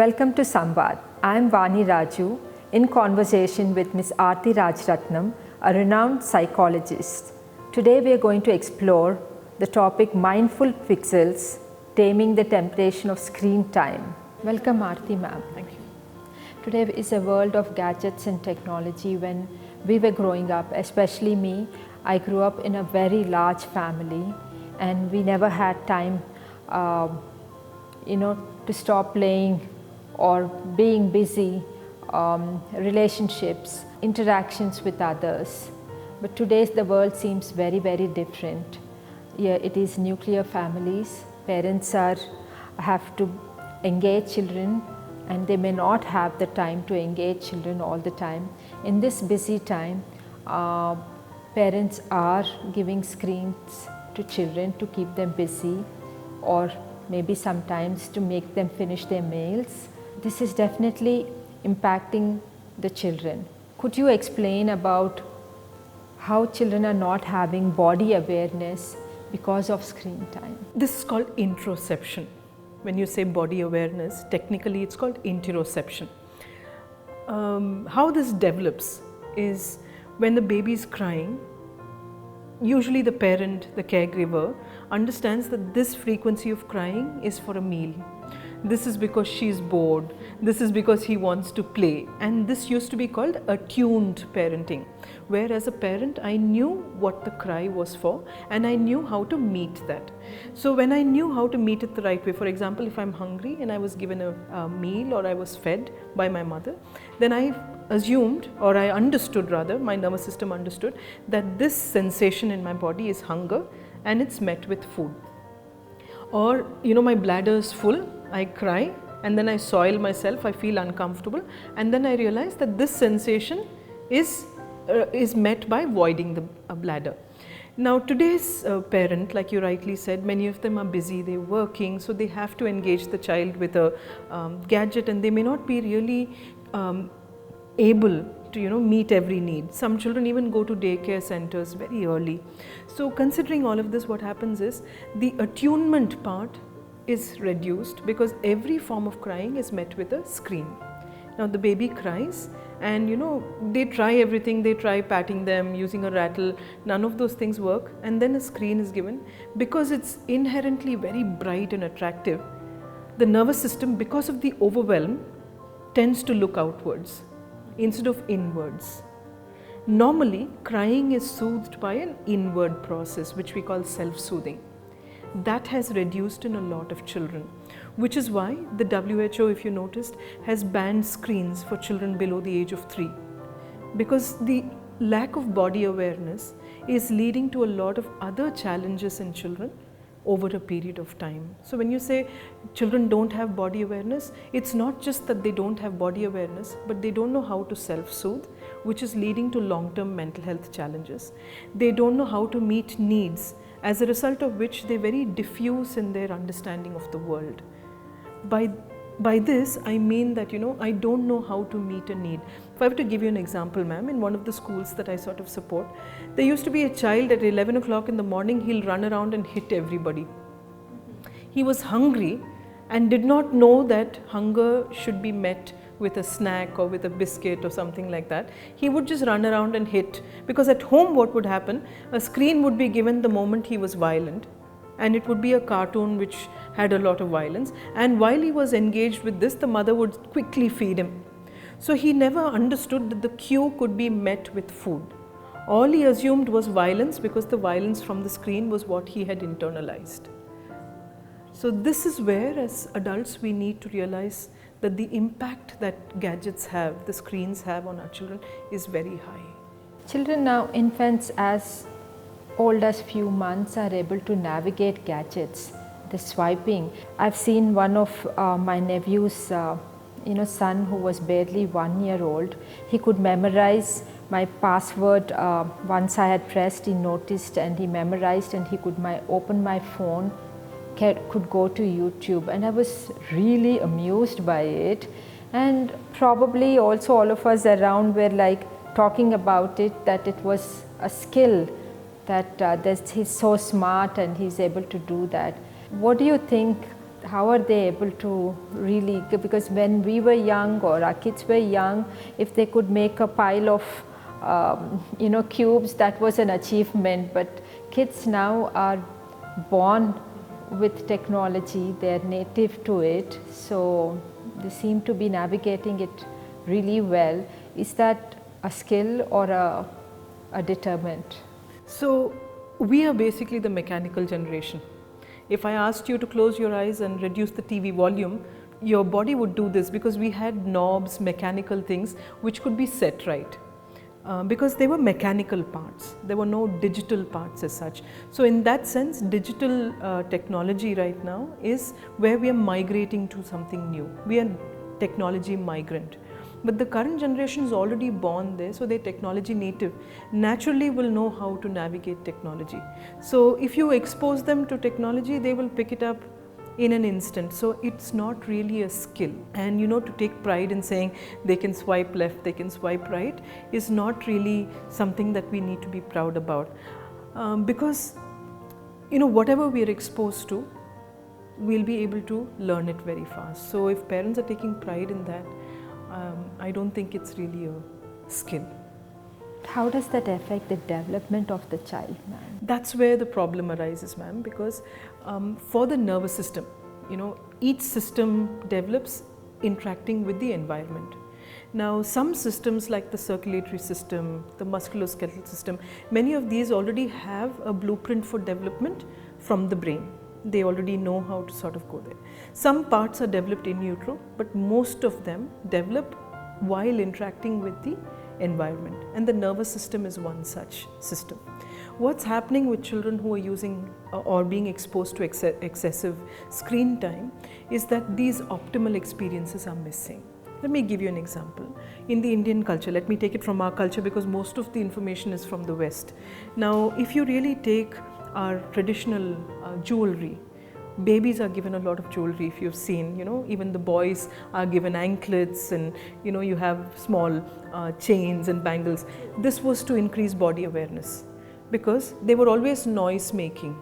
Welcome to Samvadh. I am Vani Raju in conversation with Ms. Aarti Rajratnam, a renowned psychologist. Today we are going to explore the topic Mindful Pixels, Taming the Temptation of Screen Time. Welcome Aarti ma'am. Thank you. Today is a world of gadgets and technology. When we were growing up, especially me, I grew up in a very large family and we never had time to stop playing or being busy, relationships, interactions with others. But today's the world seems very, very different. Yeah, it is nuclear families. Parents have to engage children and they may not have the time to engage children all the time. In this busy time, parents are giving screens to children to keep them busy or maybe sometimes to make them finish their meals. This is definitely impacting the children. Could you explain about how children are not having body awareness because of screen time? This is called interoception. When you say body awareness, technically it's called interoception. How this develops is when the baby is crying, usually the parent, the caregiver, understands that this frequency of crying is for a meal. This is because she's bored, this is because he wants to play, and this used to be called attuned parenting, where as a parent I knew what the cry was for and I knew how to meet that. So when I knew how to meet it the right way, for example, if I'm hungry and I was given a meal or I was fed by my mother, then I assumed, or I understood rather, my nervous system understood that this sensation in my body is hunger and it's met with food. Or my bladder is full, I cry and then I soil myself, I feel uncomfortable, and then I realize that this sensation is met by voiding the bladder. Now today's parent, like you rightly said, many of them are busy, they're working, so they have to engage the child with a gadget and they may not be really able to meet every need. Some children even go to daycare centers very early. So considering all of this, what happens is the attunement part is reduced because every form of crying is met with a screen. Now the baby cries and they try everything, they try patting them, using a rattle, none of those things work, and then a screen is given. Because it's inherently very bright and attractive, the nervous system, because of the overwhelm, tends to look outwards instead of inwards. Normally, crying is soothed by an inward process which we call self-soothing. That has reduced in a lot of children, which is why the WHO, if you noticed, has banned screens for children below the age of 3, because the lack of body awareness is leading to a lot of other challenges in children over a period of time. So when you say children don't have body awareness, it's not just that they don't have body awareness, but they don't know how to self-soothe, which is leading to long-term mental health challenges. They don't know how to meet needs, as a result of which they're very diffuse in their understanding of the world. By this, I mean that, I don't know how to meet a need. If I were to give you an example, ma'am, in one of the schools that I sort of support, there used to be a child at 11 o'clock in the morning, he'll run around and hit everybody. He was hungry and did not know that hunger should be met with a snack or with a biscuit or something like that. He would just run around and hit, because at home what would happen, a screen would be given the moment he was violent, and it would be a cartoon which had a lot of violence, and while he was engaged with this, the mother would quickly feed him. So he never understood that the cue could be met with food. All he assumed was violence, because the violence from the screen was what he had internalized. So this is where, as adults, we need to realize that the impact that gadgets have, the screens have on our children is very high. Children now, infants as old as few months, are able to navigate gadgets, the swiping. I've seen one of my nephew's son who was barely 1 year old. He could memorize my password. Once I had pressed, he noticed and he memorized, and he could open my phone, could go to YouTube, and I was really amused by it. And probably also all of us around were like talking about it, that it was a skill, that he's so smart and he's able to do that. What do you think how are they able to really, because when we were young or our kids were young, if they could make a pile of cubes, that was an achievement. But kids now are born with technology, they're native to it, so they seem to be navigating it really well. Is that a skill or a determinant? So we are basically the mechanical generation. If I asked you to close your eyes and reduce the TV volume, your body would do this because we had knobs, mechanical things which could be set right. Because they were mechanical parts, there were no digital parts as such. So in that sense, digital technology right now is where we are migrating to something new. We are technology migrant. But the current generation is already born there, so they're technology native, naturally will know how to navigate technology. So if you expose them to technology, they will pick it up in an instant. So it's not really a skill. And to take pride in saying they can swipe left, they can swipe right, is not really something that we need to be proud about. Because whatever we are exposed to, we'll be able to learn it very fast. So if parents are taking pride in that, I don't think it's really a skill. How does that affect the development of the child, ma'am? That's where the problem arises, ma'am, because for the nervous system, each system develops interacting with the environment. Now, some systems like the circulatory system, the musculoskeletal system, many of these already have a blueprint for development from the brain. They already know how to sort of go there. Some parts are developed in utero, but most of them develop while interacting with the environment, and the nervous system is one such system. What's happening with children who are using or being exposed to excessive screen time is that these optimal experiences are missing. Let me give you an example. In the Indian culture, let me take it from our culture because most of the information is from the West. Now, if you really take our traditional jewelry, babies are given a lot of jewelry, if you've seen, even the boys are given anklets, and you have small chains and bangles. This was to increase body awareness because they were always noise making.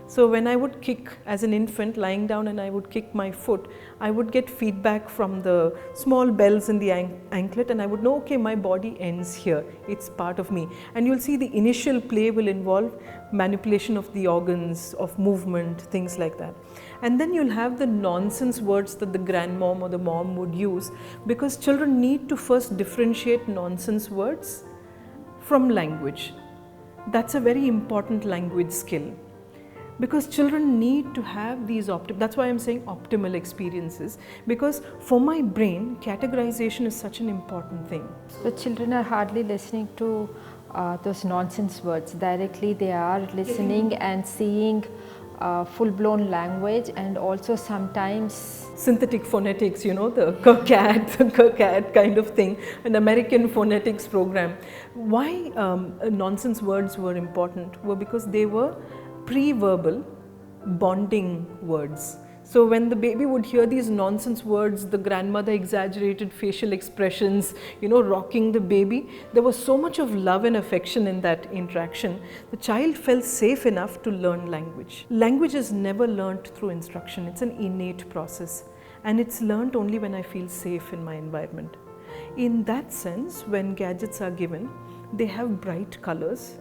So when I would kick as an infant lying down and I would kick my foot, I would get feedback from the small bells in the anklet, and I would know, okay, my body ends here, it's part of me. And you'll see the initial play will involve manipulation of the organs, of movement, things like that. And then you'll have the nonsense words that the grandmom or the mom would use, because children need to first differentiate nonsense words from language. That's a very important language skill. Because children need to have these that's why I'm saying optimal experiences, because for my brain, categorization is such an important thing. So children are hardly listening to those nonsense words directly. They are listening and seeing full-blown language, and also sometimes synthetic phonetics, the KCAT kind of thing, an American phonetics program. Why nonsense words were important were because they were pre-verbal bonding words. So when the baby would hear these nonsense words, the grandmother exaggerated facial expressions, rocking the baby, there was so much of love and affection in that interaction. The child felt safe enough to learn language. Language is never learnt through instruction. It's an innate process, and it's learnt only when I feel safe in my environment. In that sense, when gadgets are given, they have bright colors,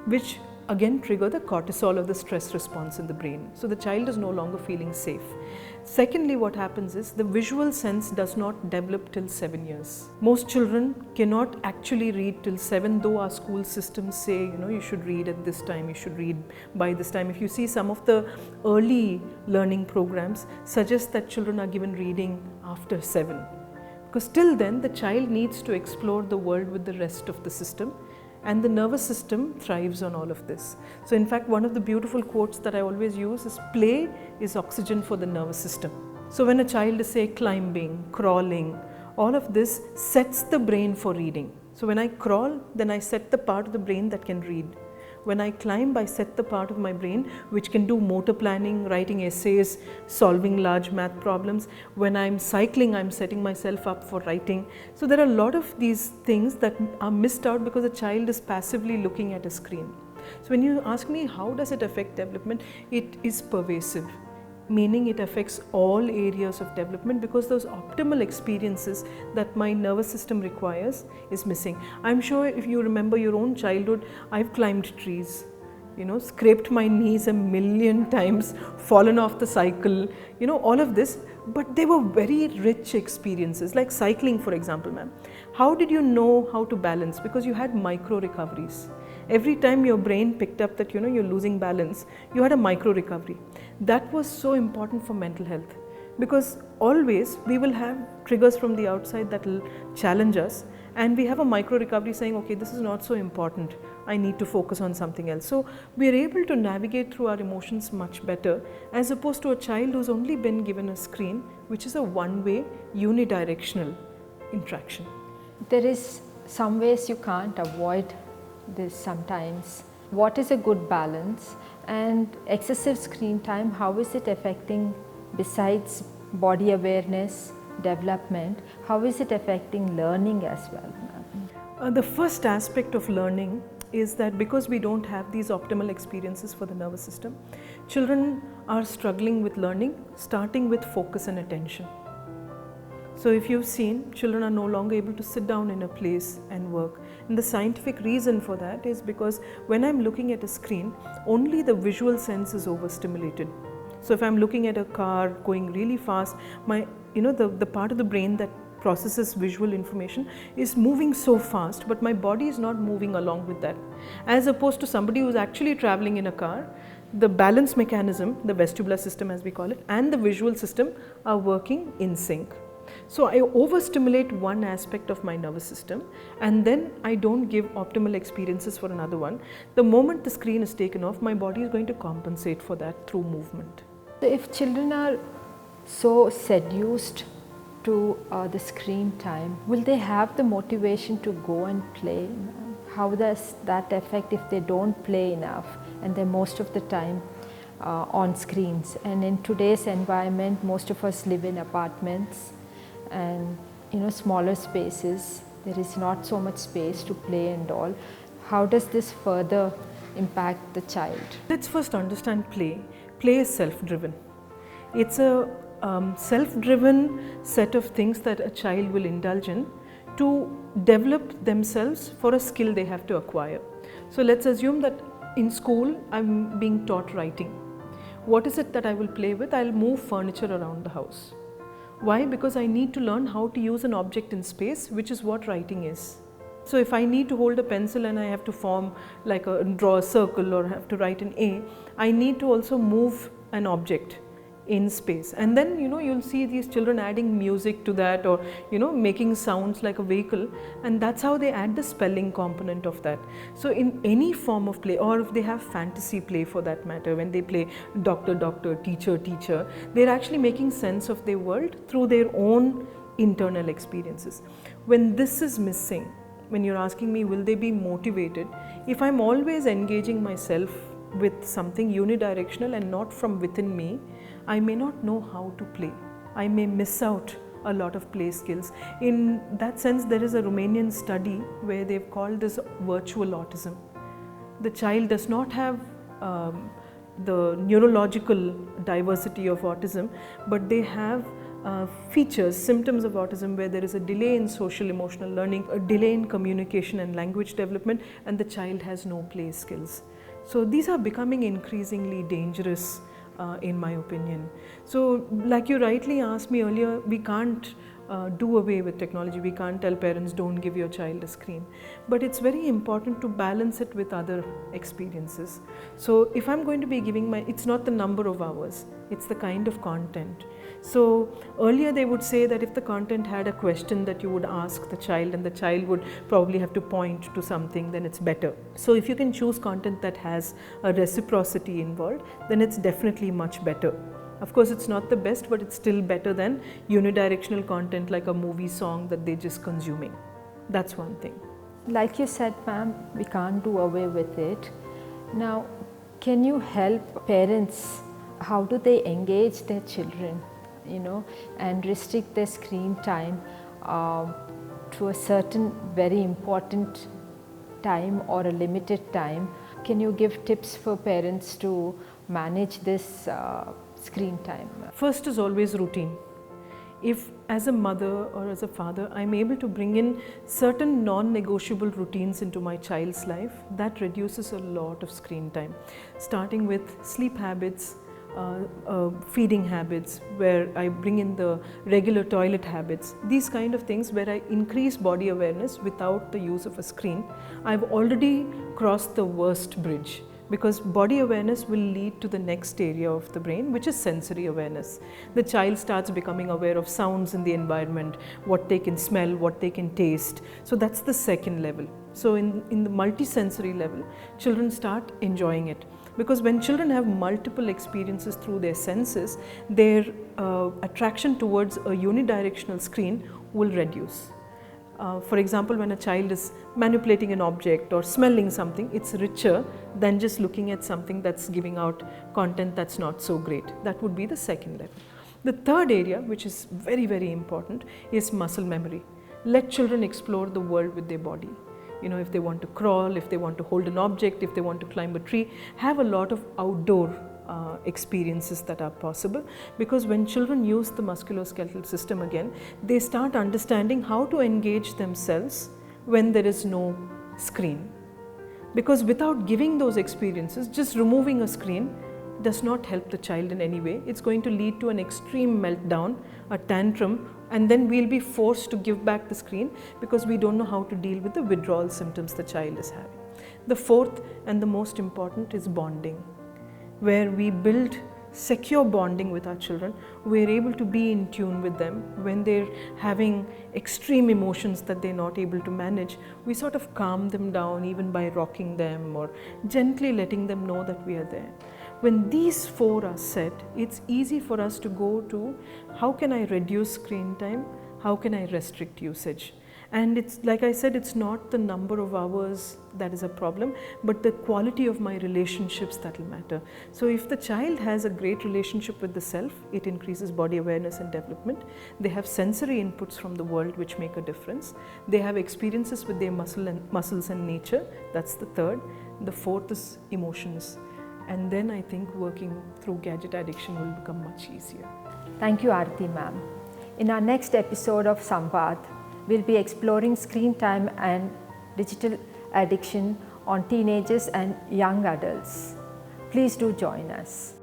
which again trigger the cortisol of the stress response in the brain. So the child is no longer feeling safe. Secondly, what happens is the visual sense does not develop till 7 years. Most children cannot actually read till 7, though our school systems say, you should read at this time, you should read by this time. If you see some of the early learning programs suggest that children are given reading after 7. Because till then, the child needs to explore the world with the rest of the system. And the nervous system thrives on all of this. So in fact, one of the beautiful quotes that I always use is, play is oxygen for the nervous system. So when a child is, say, climbing, crawling, all of this sets the brain for reading. So when I crawl, then I set the part of the brain that can read. When I climb, I set the part of my brain which can do motor planning, writing essays, solving large math problems. When I'm cycling, I'm setting myself up for writing. So there are a lot of these things that are missed out because a child is passively looking at a screen. So when you ask me how does it affect development, it is pervasive. meaning it affects all areas of development, because those optimal experiences that my nervous system requires is missing. I'm sure if you remember your own childhood, I've climbed trees, scraped my knees a million times, fallen off the cycle, all of this, but they were very rich experiences. Like cycling, for example, ma'am. How did you know how to balance? Because you had micro recoveries. Every time your brain picked up that you're losing balance, you had a micro recovery. That was so important for mental health, because always we will have triggers from the outside that will challenge us, and we have a micro recovery saying, okay, this is not so important, I need to focus on something else. So we are able to navigate through our emotions much better, as opposed to a child who's only been given a screen, which is a one-way unidirectional interaction. There is some ways you can't avoid this sometimes. What is a good balance? And excessive screen time, how is it affecting, besides body awareness, development, how is it affecting learning as well? The first aspect of learning is that because we don't have these optimal experiences for the nervous system, children are struggling with learning, starting with focus and attention. So if you've seen, children are no longer able to sit down in a place and work. And the scientific reason for that is because when I'm looking at a screen, only the visual sense is overstimulated. So if I'm looking at a car going really fast, the part of the brain that processes visual information is moving so fast, but my body is not moving along with that. As opposed to somebody who's actually traveling in a car, the balance mechanism, the vestibular system as we call it, and the visual system are working in sync. So I overstimulate one aspect of my nervous system, and then I don't give optimal experiences for another one. The moment the screen is taken off, my body is going to compensate for that through movement. So if children are so seduced to the screen time, will they have the motivation to go and play? How does that affect if they don't play enough and they're most of the time on screens? And in today's environment, most of us live in apartments and smaller spaces. There is not so much space to play and all. How does this further impact the child? Let's first understand play. Play is self-driven. It's a self-driven set of things that a child will indulge in to develop themselves for a skill they have to acquire. So let's assume that in school I'm being taught writing. What is it that I will play with? I'll move furniture around the house. Why? Because I need to learn how to use an object in space, which is what writing is. So if I need to hold a pencil and I have to draw a circle or have to write an A, I need to also move an object in space. And then you'll see these children adding music to that, or making sounds like a vehicle, and that's how they add the spelling component of that. So in any form of play, or if they have fantasy play for that matter, when they play doctor, teacher, they're actually making sense of their world through their own internal experiences. When this is missing, when you're asking me will they be motivated, if I'm always engaging myself with something unidirectional and not from within me, I may not know how to play. I may miss out a lot of play skills. In that sense, there is a Romanian study where they've called this virtual autism. The child does not have the neurological diversity of autism, but they have features, symptoms of autism, where there is a delay in social emotional learning, a delay in communication and language development, and the child has no play skills. So these are becoming increasingly dangerous in my opinion. So like you rightly asked me earlier, we can't do away with technology. We can't tell parents don't give your child a screen, but it's very important to balance it with other experiences. So if I'm going to be giving it's not the number of hours, it's the kind of content. So earlier they would say that if the content had a question that you would ask the child and the child would probably have to point to something, then it's better. So if you can choose content that has a reciprocity involved, then it's definitely much better. Of course, it's not the best, but it's still better than unidirectional content like a movie song that they're just consuming. That's one thing. Like you said, ma'am, we can't do away with it. Now, can you help parents? How do they engage their children, and restrict their screen time to a certain very important time or a limited time? Can you give tips for parents to manage this screen time? First is always routine. If as a mother or as a father, I'm able to bring in certain non-negotiable routines into my child's life, that reduces a lot of screen time. Starting with sleep habits, feeding habits, where I bring in the regular toilet habits, these kind of things where I increase body awareness without the use of a screen, I've already crossed the worst bridge. Because body awareness will lead to the next area of the brain, which is sensory awareness. The child starts becoming aware of sounds in the environment, what they can smell, what they can taste. So that's the second level. So in the multisensory level, children start enjoying it. Because when children have multiple experiences through their senses, their attraction towards a unidirectional screen will reduce. For example, when a child is manipulating an object or smelling something, it's richer than just looking at something that's giving out content that's not so great. That would be the second level. The third area, which is very, very important, is muscle memory. Let children explore the world with their body. You know, if they want to crawl, if they want to hold an object, if they want to climb a tree, have a lot of outdoor experiences that are possible, because when children use the musculoskeletal system again, they start understanding how to engage themselves when there is no screen. Because without giving those experiences, just removing a screen does not help the child in any way. It's going to lead to an extreme meltdown, a tantrum, and then we'll be forced to give back the screen because we don't know how to deal with the withdrawal symptoms the child is having. The fourth and the most important is bonding, where we build secure bonding with our children. We're able to be in tune with them. When they're having extreme emotions that they're not able to manage, we sort of calm them down even by rocking them or gently letting them know that we are there. When these four are set, it's easy for us to go to how can I reduce screen time, how can I restrict usage. And it's like I said, it's not the number of hours that is a problem, but the quality of my relationships that will matter. So if the child has a great relationship with the self, it increases body awareness and development. They have sensory inputs from the world which make a difference. They have experiences with their muscles and nature. That's the third. The fourth is emotions. And then I think working through gadget addiction will become much easier. Thank you, Aarti ma'am. In our next episode of Samvadh, we'll be exploring screen time and digital addiction on teenagers and young adults. Please do join us.